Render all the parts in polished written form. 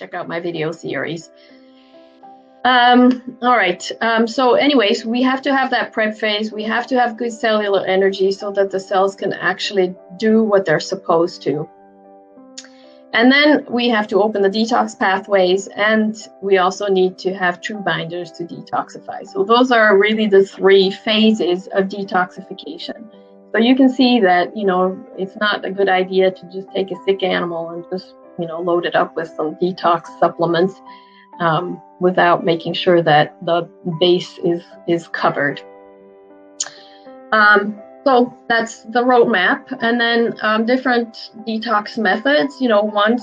check out my video series. All right, so anyways, we have to have that prep phase. We have to have good cellular energy so that the cells can actually do what they're supposed to. And then we have to open the detox pathways, and we also need to have true binders to detoxify. So those are really the 3 phases of detoxification. So you can see that, you know, it's not a good idea to just take a sick animal and just, you know, load it up with some detox supplements without making sure that the base is covered. So that's the roadmap. And then different detox methods, you know, once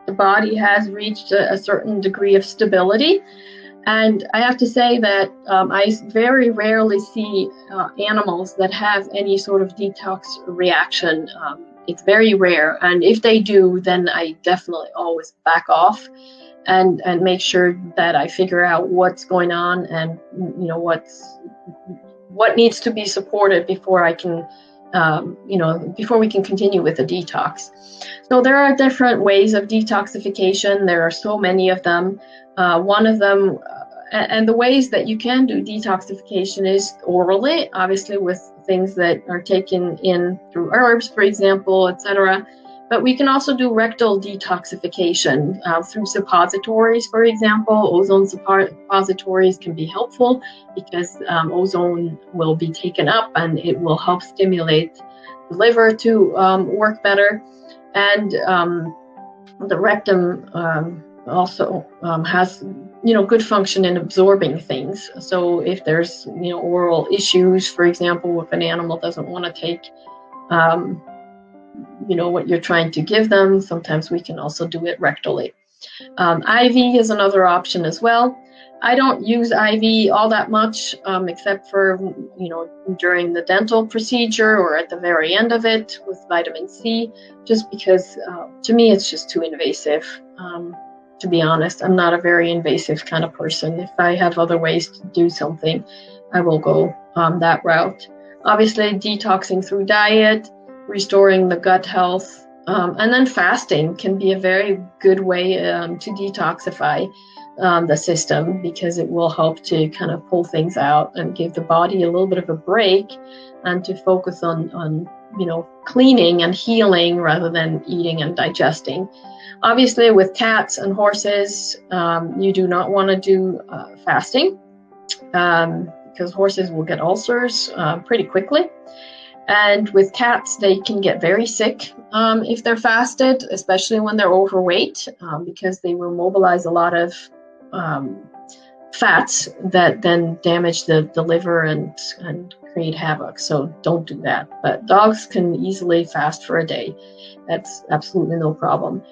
the body has reached a certain degree of stability. And I have to say that I very rarely see animals that have any sort of detox reaction. It's very rare. And if they do, then I definitely always back off and make sure that I figure out what's going on and, you know, what needs to be supported before I can, you know, before we can continue with the detox. So there are different ways of detoxification. There are so many of them. One of them, and the ways that you can do detoxification is orally, obviously with things that are taken in through herbs, for example, etc. But we can also do rectal detoxification through suppositories, for example. Ozone suppositories can be helpful because ozone will be taken up and it will help stimulate the liver to work better. And the rectum also has, you know, good function in absorbing things. So if there's, you know, oral issues, for example, if an animal doesn't want to take you know, what you're trying to give them, sometimes we can also do it rectally. IV is another option as well. I don't use IV all that much, except for, you know, during the dental procedure or at the very end of it with vitamin C, just because to me it's just too invasive. To be honest, I'm not a very invasive kind of person. If I have other ways to do something, I will go that route. Obviously, detoxing through diet, restoring the gut health, and then fasting can be a very good way to detoxify the system, because it will help to kind of pull things out and give the body a little bit of a break and to focus on you know, cleaning and healing rather than eating and digesting. Obviously, with cats and horses, you do not want to do fasting because horses will get ulcers pretty quickly. And with cats, they can get very sick if they're fasted, especially when they're overweight, because they will mobilize a lot of fats that then damage the liver and create havoc. So don't do that. But dogs can easily fast for a day. That's absolutely no problem.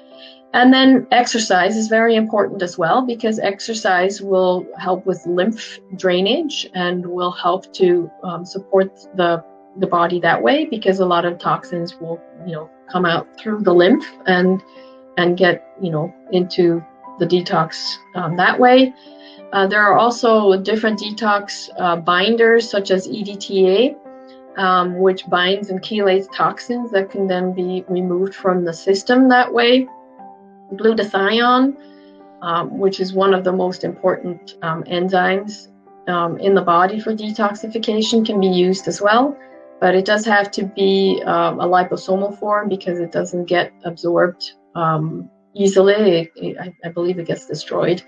And then exercise is very important as well, because exercise will help with lymph drainage and will help to support the body that way, because a lot of toxins will, you know, come out through the lymph and get, you know, into the detox that way. There are also different detox binders such as EDTA, which binds and chelates toxins that can then be removed from the system that way. Glutathione, which is one of the most important enzymes in the body for detoxification, can be used as well. But it does have to be a liposomal form because it doesn't get absorbed easily. I believe it gets destroyed.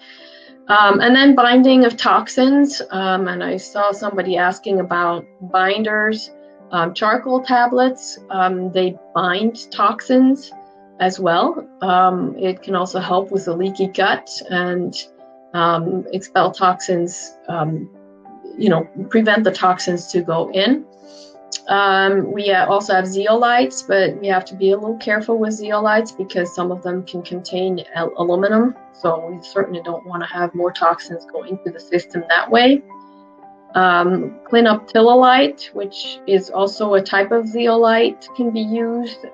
And then binding of toxins. And I saw somebody asking about binders. Charcoal tablets, they bind toxins as well. It can also help with a leaky gut and expel toxins, you know, prevent the toxins to go in. We also have zeolites, but we have to be a little careful with zeolites because some of them can contain aluminum. So we certainly don't want to have more toxins going through the system that way. Clinoptilolite, which is also a type of zeolite, can be used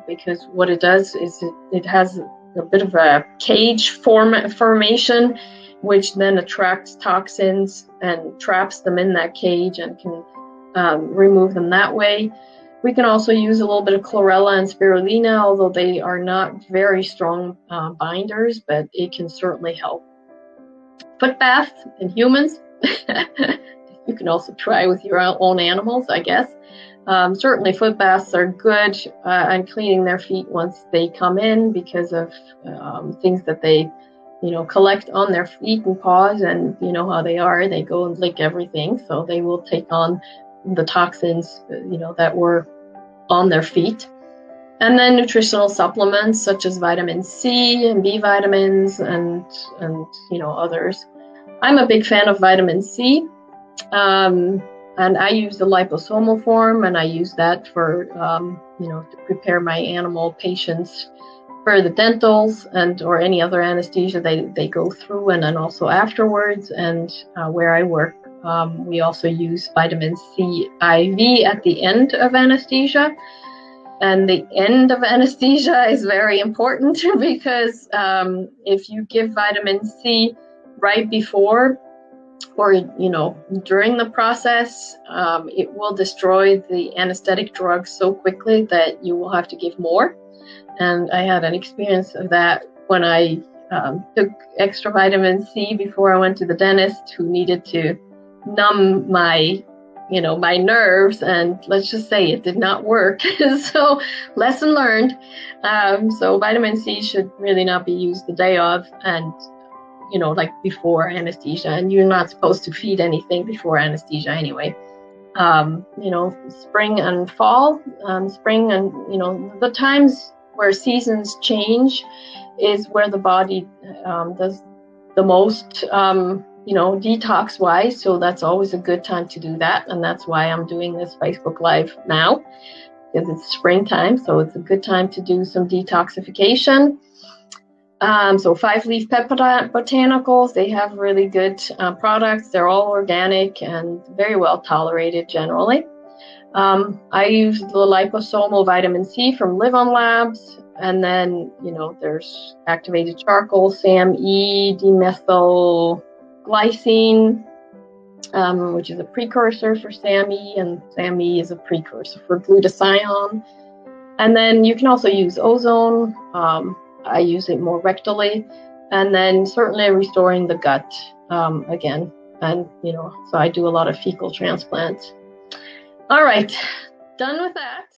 because what it does is it has a bit of a cage formation, which then attracts toxins and traps them in that cage and can remove them that way. We can also use a little bit of chlorella and spirulina, although they are not very strong binders, but it can certainly help. Foot baths in humans. You can also try with your own animals, I guess. Certainly foot baths are good on cleaning their feet once they come in because of things that they, collect on their feet and paws, and you know how they are. They go and lick everything, so they will take on the toxins, that were on their feet. And then nutritional supplements such as vitamin C and B vitamins and others. I'm a big fan of vitamin C. And I use the liposomal form, and I use that for, to prepare my animal patients for the dentals or any other anesthesia they go through, and then also afterwards. And where I work, we also use vitamin C IV at the end of anesthesia. And the end of anesthesia is very important because if you give vitamin C right before or during the process, it will destroy the anesthetic drugs so quickly that you will have to give more. And I had an experience of that when I took extra vitamin C before I went to the dentist, who needed to numb my nerves, and let's just say it did not work. So lesson learned. So vitamin C should really not be used the day of, and like before anesthesia, and you're not supposed to feed anything before anesthesia anyway. Spring and fall, spring and, the times where seasons change is where the body does the most, detox wise. So that's always a good time to do that. And that's why I'm doing this Facebook Live now, because it's springtime. So it's a good time to do some detoxification. So 5-leaf pepper botanicals, they have really good products. They're all organic and very well tolerated generally. I use the liposomal vitamin C from Live On Labs. And then, there's activated charcoal, SAMe, dimethylglycine, which is a precursor for SAMe, and SAMe is a precursor for glutathione. And then you can also use ozone. I use it more rectally, and then certainly restoring the gut again. And, so I do a lot of fecal transplants. All right, done with that.